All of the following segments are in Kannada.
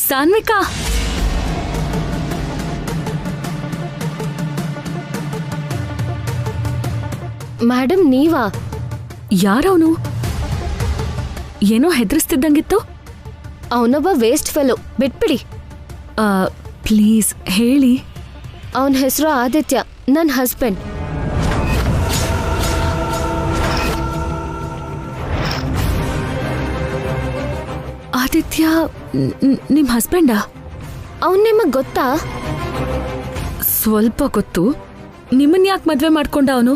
ಸಾನ್ವಿಕಾ, ಮೇಡಮ್ ನೀವಾ? ಯಾರವನು? ಏನೋ ಹೆದರಿಸ್ತಿದ್ದಂಗಿತ್ತು. ಅವನೊಬ್ಬ ವೇಸ್ಟ್ ಫೆಲೋ, ಬಿಟ್ಬಿಡಿ. ಪ್ಲೀಸ್ ಹೇಳಿ. ಅವನ ಹೆಸರು ಆದಿತ್ಯ, ನನ್ನ ಹಸ್ಬೆಂಡ್. ಆದಿತ್ಯ ನಿಮ್ ಹಸ್ಬೆಂಡಾ? ಅವನ್ ನಿಮಗ್ ಗೊತ್ತಾ? ಸ್ವಲ್ಪ ಗೊತ್ತು. ನಿಮ್ಮನ್ ಯಾಕೆ ಮದ್ವೆ ಮಾಡ್ಕೊಂಡ ಅವನು?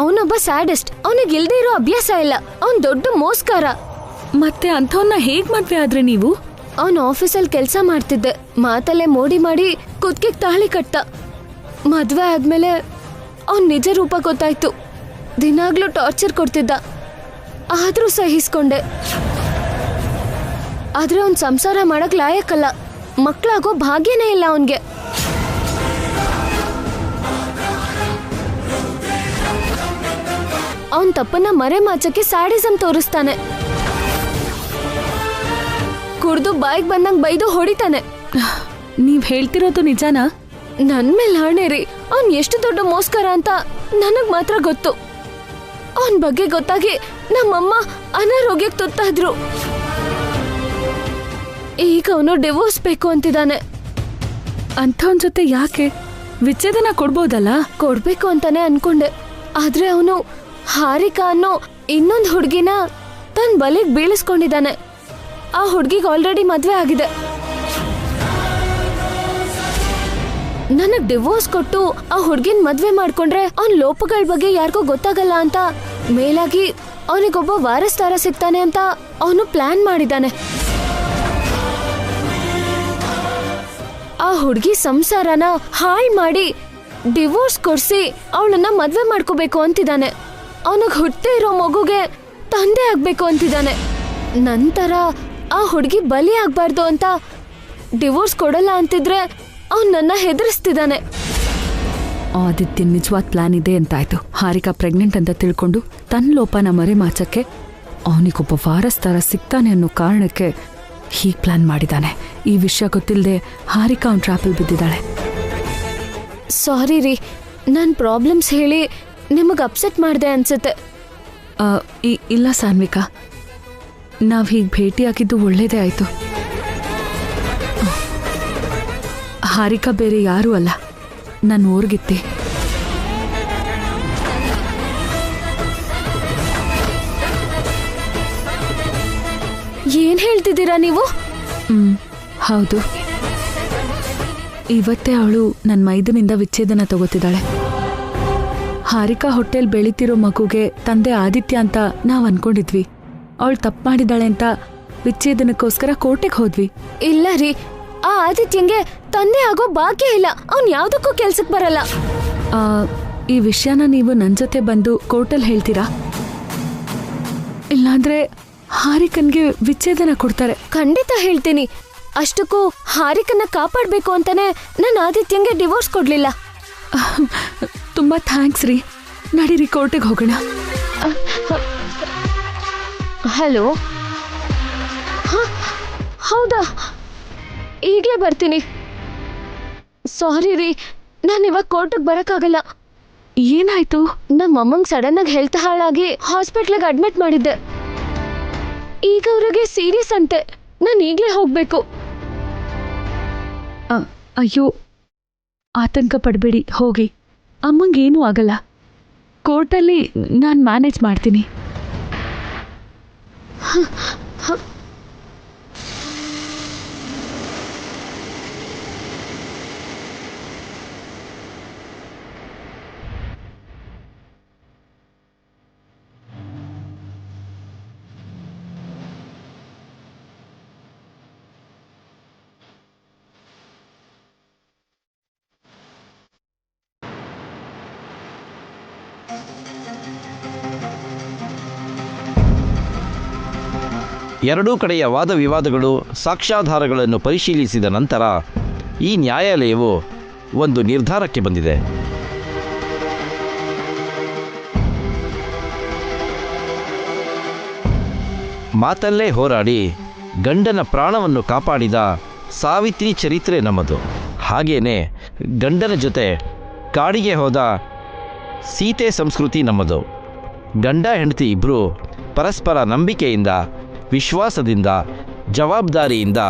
ಅವನೊಬ್ಬ ಸ್ಯಾಡಿಸ್ಟ್. ಅವನಿಗೆ ಇಲ್ದೇ ಇರೋ ಅಭ್ಯಾಸ ಇಲ್ಲ. ಅವನ್ ದೊಡ್ಡ ಮೋಸ್ಕಾರ. ಮತ್ತೆ ಅಂಥವನ್ನ ಹೇಗ್ ಮದ್ವೆ ಆದ್ರೆ ನೀವು? ಅವನ್ ಆಫೀಸಲ್ಲಿ ಕೆಲಸ ಮಾಡ್ತಿದ್ದೆ. ಮಾತಲ್ಲೇ ಮೋಡಿ ಮಾಡಿ ಕುತ್ತಿಗೆಗೆ ತಾಳಿ ಕಟ್ಟ. ಮದ್ವೆ ಆದ್ಮೇಲೆ ಅವನ್ ನಿಜ ರೂಪ ಗೊತ್ತಾಯ್ತು. ದಿನಾಗ್ಲೂ ಟಾರ್ಚರ್ ಕೊಡ್ತಿದ್ದ. ಆದ್ರೂ ಸಹಿಸ್ಕೊಂಡೆ. ಆದ್ರೆ ಅವ್ನ್ ಸಂಸಾರ ಮಾಡಕ್ ಲಾಯಕ್ಕಲ್ಲ. ಮಕ್ಳಾಗೋ ಭಾಗ್ಯನೇ ಇಲ್ಲ ಅವನ್ಗೆ. ಅವನ್ ತಪ್ಪನ್ನ ಮರೆಮಾಚಕ್ಕೆ ಸ್ಯಾಡಿಸಂ ತೋರಿಸ್ತಾನೆ. ಕುಡ್ದು ಬಾಯಿಗೆ ಬಂದಂಗ್ ಬೈದು ಹೊಡಿತಾನೆ. ನೀವ್ ಹೇಳ್ತಿರೋದು ನಿಜಾನಾ? ನನ್ ಮೇಲೆ ಹಣೆ ರೀ. ಅವ್ನ್ ಎಷ್ಟು ದೊಡ್ಡ ಮೋಸ್ಕರ ಅಂತ ನನಗ್ ಮಾತ್ರ ಗೊತ್ತು. ಅವನ್ ಬಗ್ಗೆ ಗೊತ್ತಾಗಿ ನಮ್ಮಮ್ಮ ಅನಾರೋಗ್ಯಕ್ಕೆ ತುತ್ತಾದ್ರು. ಈಗ ಅವನು ಡಿವೋರ್ಸ್ ಬೇಕು ಅಂತಿದ್ದಾನೆ. ಅಂಥವನ್ ಜೊತೆ ಯಾಕೆ? ವಿಚ್ಛೇದನ ಕೊಡ್ಬೋದಲ್ಲ? ಕೊಡ್ಬೇಕು ಅಂತಾನೆ ಅನ್ಕೊಂಡೆ. ಆದ್ರೆ ಅವನು ಹಾರಿಕಾ ಅನ್ನೋ ಇನ್ನೊಂದು ಹುಡುಗಿನ ತನ್ನ ಬಲಿಗೆ ಬೀಳಿಸ್ಕೊಂಡಿದ್ದಾನೆ. ಆ ಹುಡುಗಿಗೆ ಆಲ್ರೆಡಿ ಮದ್ವೆ ಆಗಿದೆ. ನನಗ್ ಡಿವೋರ್ಸ್ ಕೊಟ್ಟು ಆ ಹುಡುಗಿನ ಮದ್ವೆ ಮಾಡ್ಕೊಂಡ್ರೆ ಅವನ್ ಲೋಪಗಳ ಬಗ್ಗೆ ಯಾರಿಗೂ ಗೊತ್ತಾಗಲ್ಲ ಅಂತ, ಮೇಲಾಗಿ ಅವನಿಗೊಬ್ಬ ವಾರಸ್ದಾರ ಸಿಗ್ತಾನೆ ಅಂತ ಅವನು ಪ್ಲಾನ್ ಮಾಡಿದ್ದಾನೆ. ಆ ಹುಡುಗಿ ಸಂಸಾರನ ಹಾಳ್ ಮಾಡಿ ಡಿವೋರ್ಸ್ ಕೊಡ್ಸಿ ಅವಳನ್ನ ಮದ್ವೆ ಮಾಡ್ಕೋಬೇಕು ಅಂತಿದ್ದಾನೆ. ಅವನಿಗೆ ಹುಟ್ಟೇ ಇರೋ ಮಗುಗೆ ತಂದೆ ಆಗ್ಬೇಕು ಅಂತಿದ್ದಾನೆ. ನಂತರ ಆ ಹುಡುಗಿ ಬಲಿ ಆಗ್ಬಾರ್ದು ಅಂತ ಡಿವೋರ್ಸ್ ಕೊಡಲ್ಲ ಅಂತಿದ್ರೆ ಅವನ್ ನನ್ನ ಹೆದರಿಸ್ತಿದ್ದಾನೆ. ಆದಿತ್ಯನ್ ನಿಜವಾದ ಪ್ಲಾನ್ ಇದೆ ಅಂತಾಯ್ತು. ಹಾರಿಕಾ ಪ್ರೆಗ್ನೆಂಟ್ ಅಂತ ತಿಳ್ಕೊಂಡು ತನ್ನ ಲೋಪನ ಮರೆಮಾಚಕ್ಕೆ ಅವನಿಗೊಬ್ಬ ವಾರಸ್ದಾರ ಸಿಗ್ತಾನೆ ಅನ್ನೋ ಕಾರಣಕ್ಕೆ ಹೀಗೆ ಪ್ಲಾನ್ ಮಾಡಿದ್ದಾನೆ. ಈ ವಿಷಯ ಗೊತ್ತಿಲ್ಲದೆ ಹಾರಿಕಾ ಅವ್ನ ಟ್ರಾಪಲ್ ಬಿದ್ದಿದ್ದಾಳೆ. ಸಾರಿ ರೀ, ನನ್ನ ಪ್ರಾಬ್ಲಮ್ಸ್ ಹೇಳಿ ನಿಮಗೆ ಅಪ್ಸೆಟ್ ಮಾಡಿದೆ ಅನ್ಸುತ್ತೆ. ಇಲ್ಲ ಸಾನ್ವಿಕಾ, ನಾವು ಹೀಗೆ ಭೇಟಿಯಾಗಿದ್ದು ಒಳ್ಳೇದೇ ಆಯಿತು. ಹಾರಿಕಾ ಬೇರೆ ಯಾರೂ ಅಲ್ಲ, ನನ್ನ ಊರ್ಗಿತ್ತಿ. ಏನ್ ಹೇಳ್ತಿದ್ದೀರಾ ನೀವು? ಹೌದು, ಇವತ್ತೇ ಅವಳು ನನ್ನ ಮೈದನಿಂದ ವಿಚ್ಛೇದನ ತಗೋತಿದ್ದಾಳೆ. ಹಾರಿಕಾ ಹೊಟ್ಟೆಲ್ ಬೆಳೀತಿರೋ ಮಗುಗೆ ತಂದೆ ಆದಿತ್ಯ ಅಂತ ನಾವು ಅನ್ಕೊಂಡಿದ್ವಿ. ಅವಳು ತಪ್ಪು ಮಾಡಿದಾಳೆ ಅಂತ ವಿಚ್ಛೇದನಕ್ಕೋಸ್ಕರ ಕೋರ್ಟಿಗೆ ಹೋದ್ವಿ. ಇಲ್ಲ ರೀ, ಆ ಆದಿತ್ಯಂಗೆ ತಂದೆ ಆಗೋ ಭಾಗ್ಯ ಇಲ್ಲ. ಅವ್ನು ಯಾವ್ದಕ್ಕೂ ಕೆಲ್ಸಕ್ಕೆ ಬರಲ್ಲ. ಈ ವಿಷಯನ ನೀವು ನನ್ನ ಜೊತೆ ಬಂದು ಕೋರ್ಟಲ್ಲಿ ಹೇಳ್ತೀರಾ? ಇಲ್ಲಾಂದ್ರೆ ಹಾರಿಕನ್ಗೆ ವಿಚ್ಛೇದನ ಕೊಡ್ತಾರೆ. ಖಂಡಿತ ಹೇಳ್ತೀನಿ. ಅಷ್ಟಕ್ಕೂ ಹಾರಿಕನ್ನ ಕಾಪಾಡಬೇಕು ಅಂತಾನೆ ನಾನು ಆದಿತ್ಯಂಗೆ ಡಿವೋರ್ಸ್ ಕೊಡ್ಲಿಲ್ಲ. ತುಂಬಾ ಥ್ಯಾಂಕ್ಸ್ ರೀ. ನಡೀರಿ ಕೋರ್ಟಿಗೆ ಹೋಗೋಣ. ಹಲೋ, ಹೌದಾ, ಈಗಲೇ ಬರ್ತೀನಿ. ಸಾರಿ ರೀ, ನಾನು ಇವಾಗ ಕೋರ್ಟಿಗೆ ಬರೋಕ್ಕಾಗಲ್ಲ. ಏನಾಯ್ತು? ನಮ್ಮ ಅಮ್ಮಂಗೆ ಸಡನ್ ಆಗಿ ಹೆಲ್ತ್ ಹಾಳಾಗಿ ಹಾಸ್ಪಿಟ್ಲಿಗೆ ಅಡ್ಮಿಟ್ ಮಾಡಿದ್ದೆ. ಈಗ ಅವ್ರಿಗೆ ಸೀರಿಯಸ್ ಅಂತೆ. ನಾನು ಈಗಲೇ ಹೋಗ್ಬೇಕು. ಅಯ್ಯೋ, ಆತಂಕ ಪಡಬೇಡಿ, ಹೋಗಿ. ಅಮ್ಮಂಗೇನೂ ಆಗಲ್ಲ. ಕೋರ್ಟಲ್ಲಿ ನಾನು ಮ್ಯಾನೇಜ್ ಮಾಡ್ತೀನಿ. ಎರಡೂ ಕಡೆಯ ವಾದ ವಿವಾದಗಳು, ಸಾಕ್ಷ್ಯಾಧಾರಗಳನ್ನು ಪರಿಶೀಲಿಸಿದ ನಂತರ ಈ ನ್ಯಾಯಾಲಯವು ಒಂದು ನಿರ್ಧಾರಕ್ಕೆ ಬಂದಿದೆ. ಮಾತಲ್ಲೇ ಹೋರಾಡಿ ಗಂಡನ ಪ್ರಾಣವನ್ನು ಕಾಪಾಡಿದ ಸಾವಿತ್ರಿ ಚರಿತ್ರೆ ನಮ್ಮದು. ಹಾಗೇನೆ ಗಂಡನ ಜೊತೆ ಕಾಡಿಗೆ ಹೋದ ಸೀತೆ ಸಂಸ್ಕೃತಿ ನಮ್ಮದು. ಗಂಡ ಹೆಂಡತಿ ಇಬ್ಬರು ಪರಸ್ಪರ ನಂಬಿಕೆಯಿಂದ, ವಿಶ್ವಾಸದಿಂದ, ಜವಾಬ್ದಾರಿಯಿಂದ,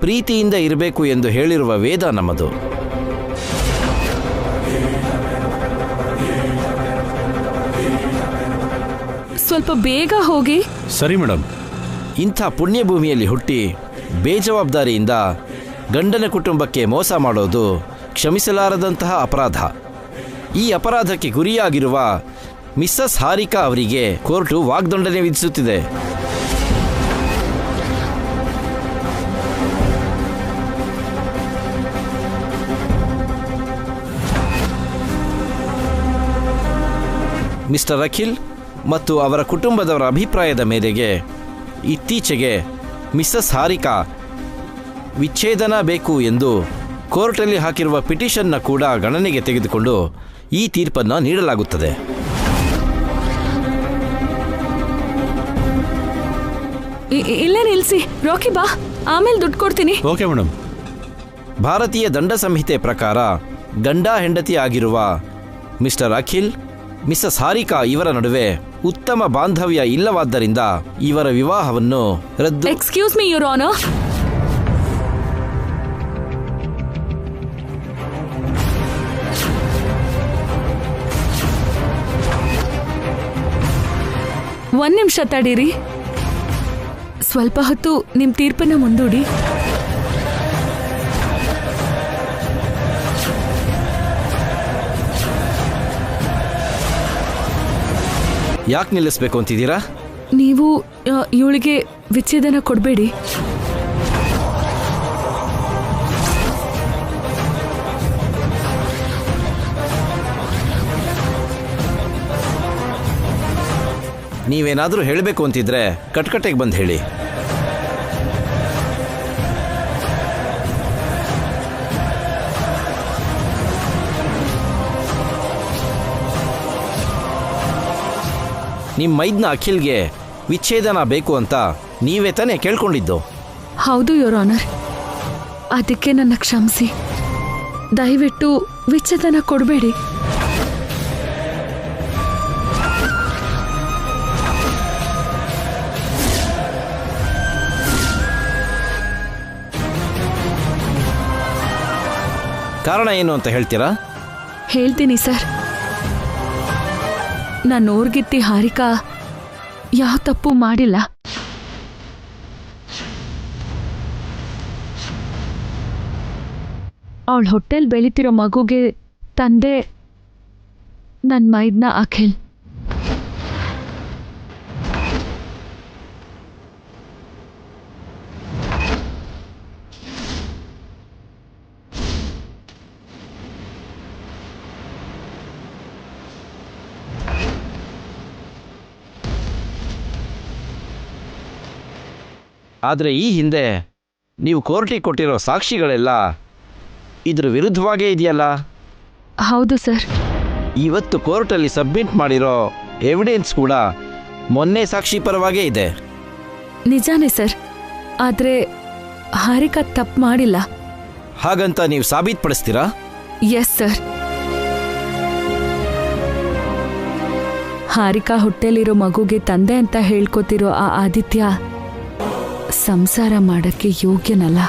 ಪ್ರೀತಿಯಿಂದ ಇರಬೇಕು ಎಂದು ಹೇಳಿರುವ ವೇದ ನಮ್ಮದು. ಸ್ವಲ್ಪ ಬೇಗ ಹೋಗಿ. ಸರಿ ಮೇಡಮ್. ಇಂಥ ಪುಣ್ಯಭೂಮಿಯಲ್ಲಿ ಹುಟ್ಟಿ ಬೇಜವಾಬ್ದಾರಿಯಿಂದ ಗಂಡನ ಕುಟುಂಬಕ್ಕೆ ಮೋಸ ಮಾಡೋದು ಕ್ಷಮಿಸಲಾರದಂತಹ ಅಪರಾಧ. ಈ ಅಪರಾಧಕ್ಕೆ ಗುರಿಯಾಗಿರುವ ಮಿಸ್ಸಸ್ ಹಾರಿಕಾ ಅವರಿಗೆ ಕೋರ್ಟು ವಾಗ್ದಂಡನೆ ವಿಧಿಸುತ್ತಿದೆ. ಮಿಸ್ಟರ್ ಅಖಿಲ್ ಮತ್ತು ಅವರ ಕುಟುಂಬದವರ ಅಭಿಪ್ರಾಯದ ಮೇರೆಗೆ ಇತ್ತೀಚೆಗೆ ಮಿಸ್ಸಸ್ ಹಾರಿಕಾ ವಿಚ್ಛೇದನ ಬೇಕು ಎಂದು ಕೋರ್ಟಲ್ಲಿ ಹಾಕಿರುವ ಪಿಟಿಷನ್ನ ಕೂಡ ಗಣನೆಗೆ ತೆಗೆದುಕೊಂಡು ಈ ತೀರ್ಪನ್ನು ನೀಡಲಾಗುತ್ತದೆ. ಇಲ್ಲೇ ನಿಲ್ಸಿ. ರಾಕಿ ಬಾ, ಆಮೇಲೆ ದುಡ್ಡು ಕೊಡ್ತೀನಿ. Okay madam. ಭಾರತೀಯ ದಂಡ ಸಂಹಿತೆ ಪ್ರಕಾರ ಗಂಡ ಹೆಂಡತಿ ಆಗಿರುವ ಮಿಸ್ಟರ್ ಅಖಿಲ್, ಮಿಸ್ಸಸ್ ಹಾರಿಕಾ ಇವರ ನಡುವೆ ಉತ್ತಮ ಬಾಂಧವ್ಯ ಇಲ್ಲವಾದ್ದರಿಂದ ಇವರ ವಿವಾಹವನ್ನು ರದ್ದು. Excuse me your honour. ಒಂದ್ ನಿಮಿಷ ತಡೀರಿ. ಸ್ವಲ್ಪ ಹೊತ್ತು ನಿಮ್ ತೀರ್ಪನ್ನ ಮುಂದೂಡಿ. ಯಾಕೆ ನಿಲ್ಲಿಸ್ಬೇಕು ಅಂತಿದ್ದೀರಾ? ನೀವು ಇವಳಿಗೆ ವಿಚ್ಛೇದನ ಕೊಡಬೇಡಿ. ನೀವೇನಾದರೂ ಹೇಳಬೇಕು ಅಂತಿದ್ರೆ ಕಟ್ಕಟ್ಟೆಗೆ ಬಂದು ಹೇಳಿ. ನಿಮ್ಮ ಮೈದ್ನ ಅಖಿಲ್ಗೆ ವಿಚ್ಛೇದನ ಬೇಕು ಅಂತ ನೀವೇ ತಾನೇ ಕೇಳ್ಕೊಂಡಿದ್ದು? ಹೌದು ಯುವರ್ ಆನರ್. ಅದಕ್ಕೆ ನನ್ನ ಕ್ಷಮಿಸಿ. ದಯವಿಟ್ಟು ವಿಚ್ಛೇದನ ಕೊಡಬೇಡಿ. ಕಾರಣ ಏನು ಅಂತ ಹೇಳ್ತೀರಾ? ಹೇಳ್ತೀನಿ ಸರ್. ನಾನು ಓರ್ಗಿತ್ತಿ ಹಾರಿಕಾ ಯಾವ ತಪ್ಪು ಮಾಡಿಲ್ಲ. ಅವಳ ಹೊಟ್ಟೆಲ್ ಬೆಳೀತಿರೋ ಮಗುಗೆ ತಂದೆ ನನ್ನ ಮೈದ್ನ ಅಖಿಲ್. ಆದರೆ ಈ ಹಿಂದೆ ನೀವು ಕೋರ್ಟಿಗೆ ಕೊಟ್ಟಿರೋ ಸಾಕ್ಷಿಗಳೆಲ್ಲ ಇದ್ರ ವಿರುದ್ಧವಾಗೇ ಇದೆಯಲ್ಲ? ಹೌದು ಸರ್. ಇವತ್ತು ಕೋರ್ಟಲ್ಲಿ ಸಬ್ಮಿಟ್ ಮಾಡಿರೋ ಎವಿಡೆನ್ಸ್ ಕೂಡ ಮೊನ್ನೆ ಸಾಕ್ಷಿ ಪರವಾಗೇ ಇದೆ. ನಿಜಾನೇ ಸರ್. ಆದರೆ ಹಾರಿಕಾ ತಪ್ಪು ಮಾಡಿಲ್ಲ. ಹಾಗಂತ ನೀವು ಸಾಬೀತುಪಡಿಸ್ತೀರಾ? Yes sir. ಹಾರಿಕಾ ಹೊಟ್ಟೆಲಿರೋ ಮಗುಗೆ ತಂದೆ ಅಂತ ಹೇಳ್ಕೊತಿರೋ ಆ ಆದಿತ್ಯ ಸಂಸಾರ ಮಾಡಕ್ಕೆ ಯೋಗ್ಯನಲ್ಲ.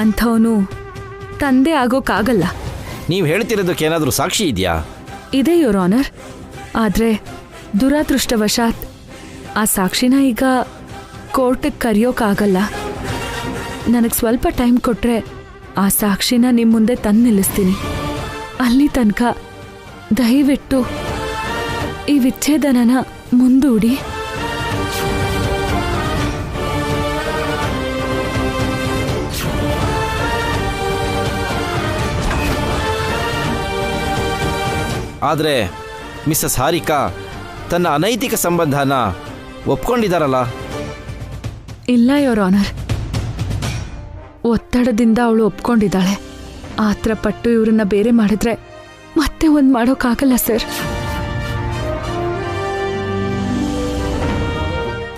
ಅಂಥವನು ತಂದೆ ಆಗೋಕ್ಕಾಗಲ್ಲ. ನೀವು ಹೇಳ್ತಿರೋದಕ್ಕೇನಾದರೂ ಸಾಕ್ಷಿ ಇದೆಯಾ? ಇದೆ ಯುವರ್ ಆನರ್. ಆದರೆ ದುರಾದೃಷ್ಟವಶಾತ್ ಆ ಸಾಕ್ಷಿನ ಈಗ ಕೋರ್ಟಿಗೆ ಕರೆಯೋಕ್ಕಾಗಲ್ಲ. ನನಗೆ ಸ್ವಲ್ಪ ಟೈಮ್ ಕೊಟ್ಟರೆ ಆ ಸಾಕ್ಷಿನ ನಿಮ್ಮ ಮುಂದೆ ತಂದು ನಿಲ್ಲಿಸ್ತೀನಿ. ಅಲ್ಲಿ ತನಕ ದಯವಿಟ್ಟು ಈ ವಿಚ್ಛೇದನನ ಮುಂದೂಡಿ. ಆದರೆ ಮಿಸ್ಸಸ್ ಹಾರಿಕಾ ತನ್ನ ಅನೈತಿಕ ಸಂಬಂಧನ ಒಪ್ಕೊಂಡಿದ್ದಾರಲ್ಲ? ಇಲ್ಲ ಯುವರ್ ಆನರ್. ಒತ್ತಡದಿಂದ ಅವಳು ಒಪ್ಕೊಂಡಿದ್ದಾಳೆ. ಆತರ ಪಟ್ಟು ಇವ್ರನ್ನ ಬೇರೆ ಮಾಡಿದ್ರೆ ಮತ್ತೆ ಒಂದ್ ಮಾಡೋಕ್ಕಾಗಲ್ಲ ಸರ್.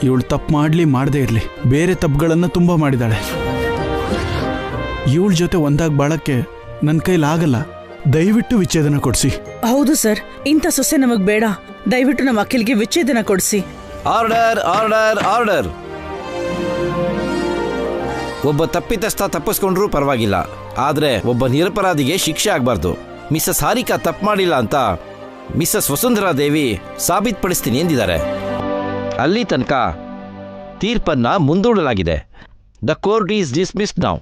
ಇವಳು ತಪ್ಪು ಮಾಡಲಿ ಮಾಡದೇ ಇರಲಿ, ಬೇರೆ ತಪ್ಪುಗಳನ್ನು ತುಂಬ ಮಾಡಿದಾಳೆ. ಇವಳ ಜೊತೆ ಒಂದಾಗಿ ಬಾಳಕ್ಕೆ ನನ್ನ ಕೈಲಾಗಲ್ಲ. ದಯವಿಟ್ಟು ವಿಚ್ಛೇದನ ಕೊಡಿಸಿ. ಹೌದು ಸರ್, ಇಂಥ ಸೊಸೆ ನಮಗ್ ಬೇಡ. ದಯವಿಟ್ಟು ನಮ್ಮ ಅಖಿಲ್ಗೆ ವಿಚ್ಛೇದನ ಕೊಡಿಸಿ. Order order order. ಒಬ್ಬ ತಪ್ಪಿತಸ್ಥ ತಪ್ಪಿಸ್ಕೊಂಡ್ರೂ ಪರವಾಗಿಲ್ಲ, ಆದರೆ ಒಬ್ಬ ನಿರಪರಾಧಿಗೆ ಶಿಕ್ಷೆ ಆಗಬಾರ್ದು. ಮಿಸಸ್ ಹಾರಿಕಾ ತಪ್ಪು ಮಾಡಿಲ್ಲ ಅಂತ ಮಿಸಸ್ ವಸುಂಧರಾ ದೇವಿ ಸಾಬೀತುಪಡಿಸ್ತೀನಿ ಎಂದಿದ್ದಾರೆ. ಅಲ್ಲಿ ತನಕ ತೀರ್ಪನ್ನು ಮುಂದೂಡಲಾಗಿದೆ. The court is dismissed now.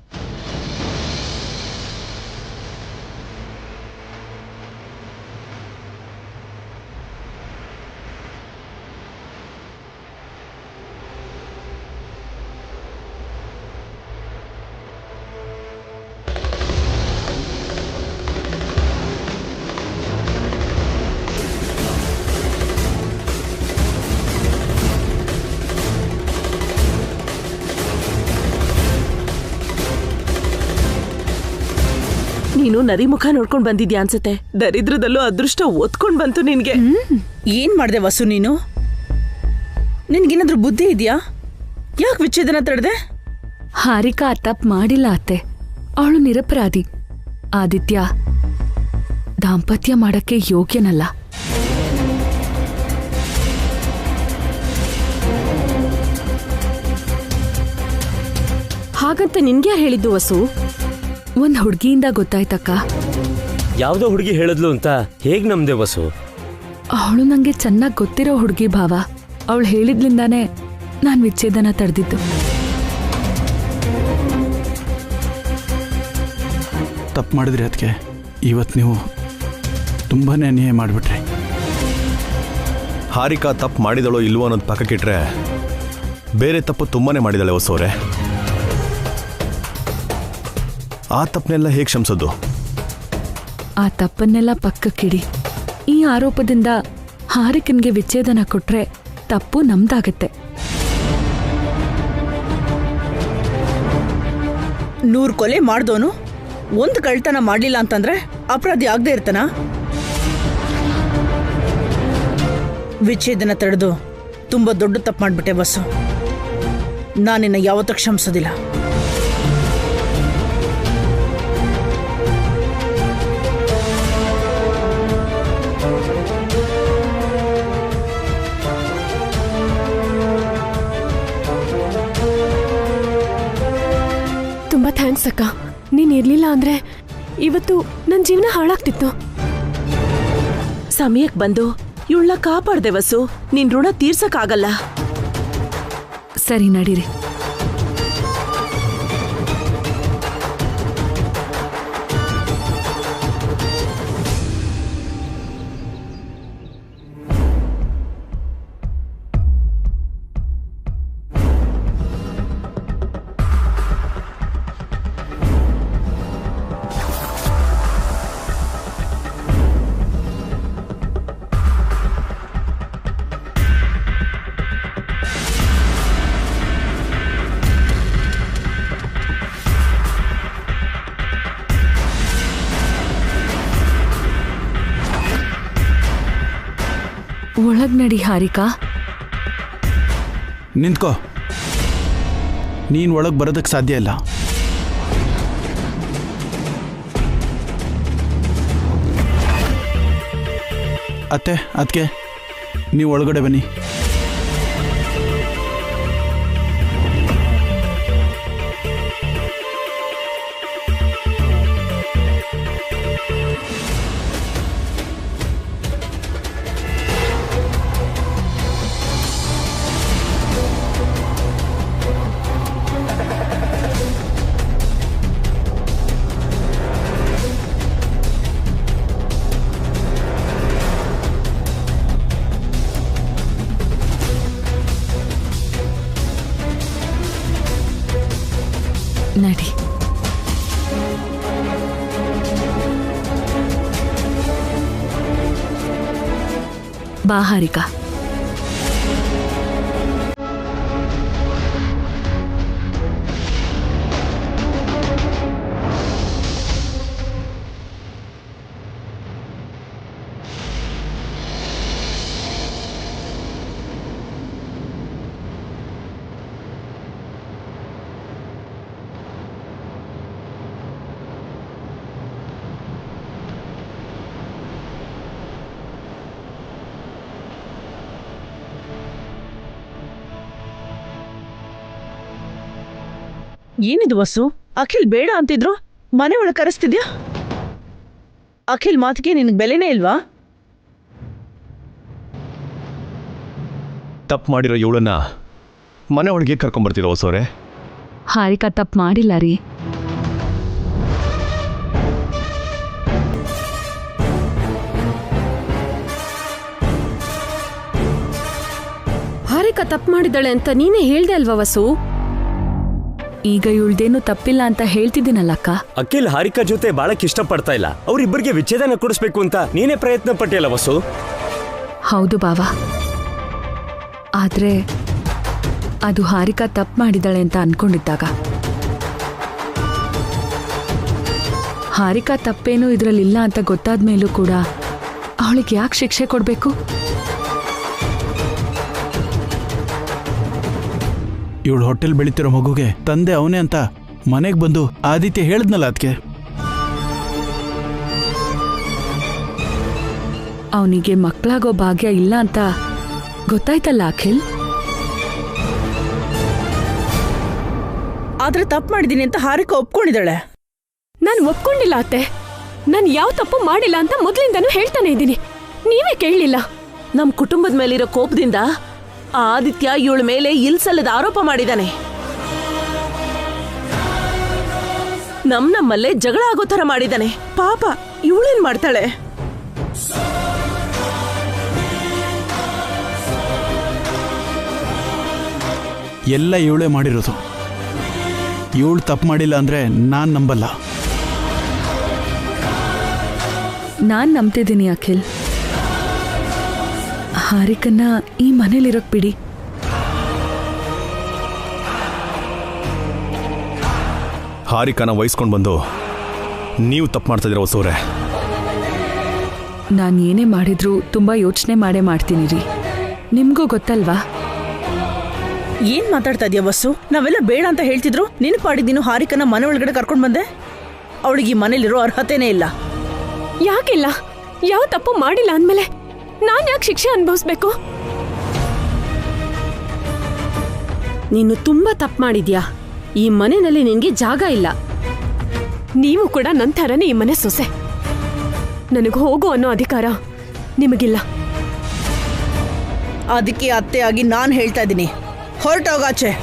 ನೀನು ನರಿಮುಖ ನೋಡ್ಕೊಂಡ್ ಬಂದಿದ್ಯಾ ಅನ್ಸುತ್ತೆ. ದರಿದ್ರದಲ್ಲೂ ಅದೃಷ್ಟ ಓದ್ಕೊಂಡ್ ಬಂತು ನಿನ್ಗೆ. ಏನ್ ಮಾಡ್ದೆ ವಸು ನೀನು? ನಿನ್ಗೇನಾದ್ರೂ ಬುದ್ಧಿ ಇದೆಯಾ? ಯಾಕೆ ವಿಚ್ಛೇದನ ತಡೆದೆ? ಹಾರಿಕಾ ತಪ್ಪು ಮಾಡಿಲ್ಲ ಅತ್ತೆ, ಅವಳು ನಿರಪರಾಧಿ. ಆದಿತ್ಯ ದಾಂಪತ್ಯ ಮಾಡಕ್ಕೆ ಯೋಗ್ಯನಲ್ಲ. ಹಾಗಂತ ನಿನ್ಗೆ ಹೇಳಿದ್ದು ವಸು? ಒಂದ್ ಹುಡ್ಗಿಯಿಂದ ಗೊತ್ತಾಯ್ತಕ್ಕ. ಯಾವ್ದೋ ಹುಡುಗಿ ಹೇಳಿದ್ಲು ಅಂತ ಹೇಗ್ ನಮ್ದೆ ವಸು? ಅವಳು ನಂಗೆ ಚೆನ್ನಾಗ್ ಗೊತ್ತಿರೋ ಹುಡ್ಗಿ ಭಾವ. ಅವಳು ಹೇಳಿದ್ಲಿಂದಾನೇ ನಾನ್ ವಿಚ್ಛೇದನ ತಡೆದಿದ್ದು. ತಪ್ಪು ಮಾಡಿದ್ರಿ ಅದಕ್ಕೆ ಇವತ್ತು ನೀವು ತುಂಬಾ ಅನ್ಯಾಯ ಮಾಡಿಬಿಟ್ರಿ. ಹಾರಿಕಾ ತಪ್ಪು ಮಾಡಿದಳೋ ಇಲ್ವೋ ಅನ್ನೋದು ಪಕ್ಕಕ್ಕಿಟ್ರೆ ಬೇರೆ ತಪ್ಪು ತುಂಬಾನೇ ಮಾಡಿದಾಳೆ ಹೊಸವ್ರೆ. ಆ ತಪ್ಪನ್ನೆಲ್ಲ ಹೇಗೆ ಕ್ಷಮಿಸೋದು? ಆ ತಪ್ಪನ್ನೆಲ್ಲ ಪಕ್ಕಕ್ಕಿಡಿ. ಈ ಆರೋಪದಿಂದ ಹಾರಿಕನ್ಗೆ ವಿಚ್ಛೇದನ ಕೊಟ್ರೆ ತಪ್ಪು ನಮ್ದಾಗತ್ತೆ. 100 ಕೊಲೆ ಮಾಡ್ದೋನು ಒಂದು ಕಳ್ತನ ಮಾಡ್ಲಿಲ್ಲ ಅಂತಂದ್ರೆ ಅಪರಾಧಿ ಆಗದೆ ಇರ್ತಾನ? ವಿಚ್ಛೇದನ ತಡೆದು ತುಂಬಾ ದೊಡ್ಡ ತಪ್ಪು ಮಾಡ್ಬಿಟ್ಟೆ ಬಸ್ಸು. ನಾನಿನ್ನ ಯಾವತ್ತೂ ಕ್ಷಮಿಸೋದಿಲ್ಲ. ತುಂಬಾ ಥ್ಯಾಂಕ್ಸ್ ಅಕ್ಕ. ನೀನ್ ಇರ್ಲಿಲ್ಲ ಅಂದ್ರೆ ಇವತ್ತು ನನ್ ಜೀವನ ಹಾಳಾಗ್ತಿತ್ತು. ಸಮಯಕ್ಕೆ ಬಂದು ಇವಳನ್ನ ಕಾಪಾಡ್ದೆ ವಸು. ನಿನ್ ಋಣ ತೀರ್ಸಕ್ಕಾಗಲ್ಲ. ಸರಿ ನಡೀರಿ. ಒಳಗ್ ನಡಿ ಹಾರಿಕಾ. ನಿಂತ್ಕೋ. ನೀನು ಒಳಗೆ ಬರೋದಕ್ಕೆ ಸಾಧ್ಯ ಇಲ್ಲ. ಅತ್ತೆ ಅದಕ್ಕೆ ನೀವು ಒಳಗಡೆ ಬನ್ನಿ. ನಡಿ. ಬಾ ಹಾರಿಕಾ. ಏನಿದು ವಸು? ಅಖಿಲ್ ಬೇಡ ಅಂತಿದ್ರು, ಮನೆ ಒಳಗೆ ಕರೆಸ್ತಿದ್ಯಾ? ಅಖಿಲ್ ಮಾತಿಗೆ ನಿನಗೆ ಬೆಲೆನೇ ಇಲ್ವಾ? ತಪ್ಪು ಮಾಡಿರೋ ಇವಳನ್ನ ಮನೆ ಒಳಗೆ ಕರ್ಕೊಂಬರ್ತೀರ ಹೊಸವ್ರೆ? ಹಾರಿಕಾ ತಪ್ಪು ಮಾಡಿಲ್ಲ ರೀ. ಹಾರಿಕಾ ತಪ್ಪು ಮಾಡಿದಾಳೆ ಅಂತ ನೀನೇ ಹೇಳ್ದೆ ಅಲ್ವಾ ವಸು? ಈಗ ಇವಳ್ದೇನು ತಪ್ಪಿಲ್ಲ ಅಂತ ಹೇಳ್ತಿದ್ದೀನಲ್ಲಕ್ಕ. ಅಖಿಲ್ ಹಾರಿಕಾ ಜೊತೆ ಬಾಳಕ್ ಇಷ್ಟಪಡ್ತಾ ಇಲ್ಲ. ಅವ್ರಿಬ್ಬರಿಗೆ ವಿಚ್ಛೇದನ ಕೊಡಿಸ್ಬೇಕು ಅಂತ ನೀನೇ ಪ್ರಯತ್ನ ಪಟ್ಟಿಯಲ್ಲ ವಸು? ಹೌದು ಬಾವಾ, ಆದ್ರೆ ಅದು ಹಾರಿಕಾ ತಪ್ಪು ಮಾಡಿದಾಳೆ ಅಂತ ಅನ್ಕೊಂಡಿದ್ದಾಗ. ಹಾರಿಕಾ ತಪ್ಪೇನೂ ಇದ್ರಲ್ಲಿಲ್ಲ ಅಂತ ಗೊತ್ತಾದ ಮೇಲೂ ಕೂಡ ಅವಳಿಗೆ ಯಾಕೆ ಶಿಕ್ಷೆ ಕೊಡಬೇಕು? ಇವಳು ಹೊಟ್ಟೆಲ್ ಬೆಳಿತಿರೋ ಮಗುಗೆ ತಂದೆ ಅವನೇ ಅಂತ ಮನೆಗೆ ಬಂದು ಆದಿತ್ಯ ಹೇಳಿದ್ನಲ್ಲ ಅದಕ್ಕೆ. ಅವನಿಗೆ ಮಕ್ಕಳಾಗೋ ಭಾಗ್ಯ ಇಲ್ಲ ಅಂತ ಗೊತ್ತಾಯ್ತಲ್ಲ ಅಖಿಲ್. ಆದ್ರೆ ತಪ್ಪು ಮಾಡಿದೀನಿ ಅಂತ ಹಾರಿಕಾ ಒಪ್ಕೊಂಡಿದ್ದಾಳೆ. ನಾನು ಒಪ್ಕೊಂಡಿಲ್ಲ ಅತ್ತೆ. ನಾನು ಯಾವ ತಪ್ಪು ಮಾಡಿಲ್ಲ ಅಂತ ಮೊದಲಿಂದನೂ ಹೇಳ್ತಾನೆ ಇದ್ದೀನಿ, ನೀವೇ ಕೇಳಲಿಲ್ಲ. ನಮ್ ಕುಟುಂಬದ ಮೇಲಿರೋ ಕೋಪದಿಂದ ಆದಿತ್ಯ ಇವಳ ಮೇಲೆ ಇಲ್ಸಲ್ಲದ ಆರೋಪ ಮಾಡಿದಾನೆ. ನಮ್ಮಲ್ಲೇ ಜಗಳ ಆಗೋ ಥರ ಮಾಡಿದಾನೆ. ಪಾಪ ಇವಳೇನ್ ಮಾಡ್ತಾಳೆ? ಎಲ್ಲ ಇವಳೇ ಮಾಡಿರೋದು. ಇವಳು ತಪ್ಪು ಮಾಡಿಲ್ಲ ಅಂದ್ರೆ ನಾನು ನಂಬಲ್ಲ. ನಾನ್ ನಂಬ್ತಿದ್ದೀನಿ ಅಖಿಲ್. ಹಾರಿಕನ್ನ ಈ ಮನೇಲಿರೋಕ್ ಬಿಡಿ. ಹಾರಿಕಾನ ವಹಿಸ್ಕೊಂಡು ಬಂದು ನೀವು ತಪ್ಪು ಮಾಡ್ತಾ ಇದ್ದೀರ ಹೊಸವ್ರೆ. ನಾನು ಏನೇ ಮಾಡಿದ್ರು ತುಂಬಾ ಯೋಚನೆ ಮಾಡೇ ಮಾಡ್ತೀನಿ ರೀ. ನಿಮ್ಗೂ ಗೊತ್ತಲ್ವಾ? ಏನ್ ಮಾತಾಡ್ತಾ ಇದೀಯ ವಸು? ನಾವೆಲ್ಲ ಬೇಡ ಅಂತ ಹೇಳ್ತಿದ್ರು, ನಿನ್ ಪಾಡಿದ್ದೀನು ಹಾರಿಕನ ಮನೆ ಒಳಗಡೆ ಕರ್ಕೊಂಡು ಬಂದೆ. ಅವಳಿಗೆ ಈ ಮನೇಲಿರೋ ಅರ್ಹತೆನೇ ಇಲ್ಲ. ಯಾಕಿಲ್ಲ? ಯಾವ ತಪ್ಪು ಮಾಡಿಲ್ಲ ಅಂದ್ಮೇಲೆ ನಾನ್ ಯಾಕೆ ಶಿಕ್ಷೆ ಅನುಭವಿಸ್ಬೇಕು? ನೀನು ತುಂಬಾ ತಪ್ಪು ಮಾಡಿದ್ಯಾ. ಈ ಮನೆಯಲ್ಲಿ ನಿನ್ಗೆ ಜಾಗ ಇಲ್ಲ. ನೀವು ಕೂಡ ನನ್ನ ಥರನೇ ಈ ಮನೆ ಸೊಸೆ. ನನಗೆ ಹೋಗು ಅನ್ನೋ ಅಧಿಕಾರ ನಿಮಗಿಲ್ಲ. ಅದಕ್ಕೆ ಅತ್ತೆ ಆಗಿ ನಾನು ಹೇಳ್ತಾ ಇದ್ದೀನಿ, ಹೊರಟೋಗಾಚೆ.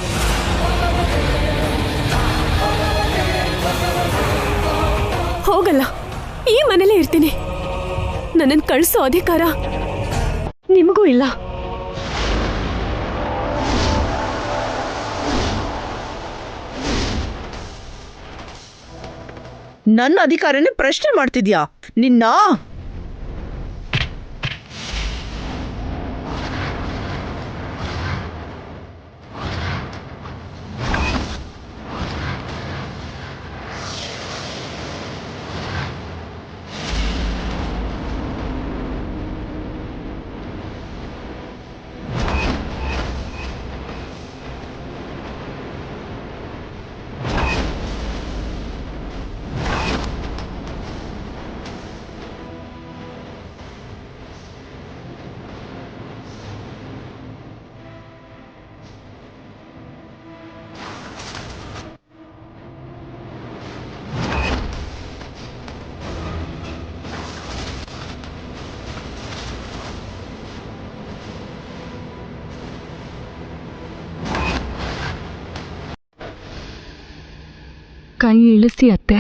ಹೋಗಲ್ಲ, ಈ ಮನೇಲೇ ಇರ್ತೀನಿ. ನನ್ನನ್ನು ಕಳಿಸೋ ಅಧಿಕಾರ ನಿಮಗೂ ಇಲ್ಲ. ನನ್ನ ಅಧಿಕಾರನೇ ಪ್ರಶ್ನೆ ಮಾಡ್ತಿದ್ಯಾ ನಿನ್ನ? ಕೈ ಇಳಿಸಿ ಅತ್ತೆ.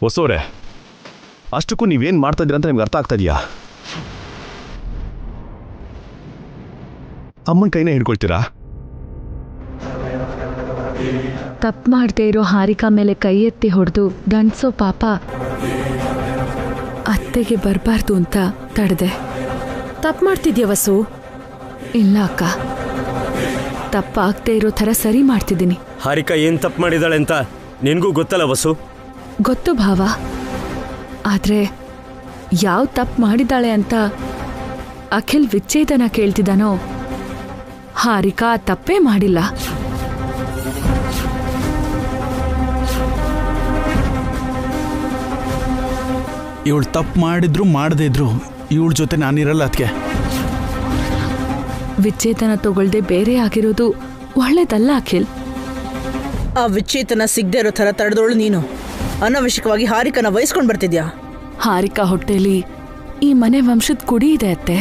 ಹೊಸವ್ರೆ, ಅಷ್ಟಕ್ಕೂ ನೀವೇನು ಮಾಡ್ತಾ ಇದ್ದೀರ ಅಂತ ನಿಮ್ಗೆ ಅರ್ಥ ಆಗ್ತಾ ಇದೆಯಾ? ಅಮ್ಮನ ಕೈನೇ ಹಿಡ್ಕೊಳ್ತೀರಾ? ತಪ್ಪು ಮಾಡದೇ ಇರೋ ಹಾರಿಕಾ ಮೇಲೆ ಕೈ ಎತ್ತಿ ಹೊಡೆದು ದಂಡ್ಸೋ ಪಾಪ ಅತ್ತೆಗೆ ಬರಬಾರ್ದು ಅಂತ ತಡೆದೆ. ತಪ್ಪು ಮಾಡ್ತಿದ್ಯಾ ವಸು? ಇಲ್ಲ ಅಕ್ಕ, ತಪ್ಪಾಗದೇ ಇರೋ ಥರ ಸರಿ ಮಾಡ್ತಿದ್ದೀನಿ. ಹಾರಿಕಾ ಏನ್ ತಪ್ಪು ಮಾಡಿದಾಳೆ ಅಂತ ನಿನ್ಗೂ ಗೊತ್ತಲ್ಲ ವಸು? ಗೊತ್ತು ಭಾವ, ಆದ್ರೆ ಯಾವ ತಪ್ಪು ಮಾಡಿದಾಳೆ ಅಂತ ಅಖಿಲ್ ವಿಚ್ಛೇದನ ಕೇಳ್ತಿದ್ದಾನೋ, ಹಾರಿಕಾ ತಪ್ಪೇ ಮಾಡಿಲ್ಲ. ಇವಳು ತಪ್ಪು ಮಾಡಿದ್ರು ಮಾಡದೇ ಇದ್ರು ಇವಳ ಜೊತೆ ನಾನಿರಲ್ಲ ಅದಕ್ಕೆ. ವಿಚ್ಛೇದನ ತಗೊಳ್ದೆ ಬೇರೆ ಆಗಿರೋದು ಒಳ್ಳೇದಲ್ಲ ಅಖಿಲ್. ಆ ವಿಚ್ಛೇದನ ಸಿಗದೆ ಇರೋ ಥರ ತಡೆದೋಳು ನೀನು ಅನವಶ್ಯಕವಾಗಿ ಹಾರಿಕನ ವಹಿಸ್ಕೊಂಡು ಬರ್ತಿದ್ಯಾ. ಹಾರಿಕಾ ಹೊಟ್ಟೆಲಿ ಈ ಮನೆ ವಂಶದ ಕುಡಿ ಇದೆ ಅತ್ತೆ.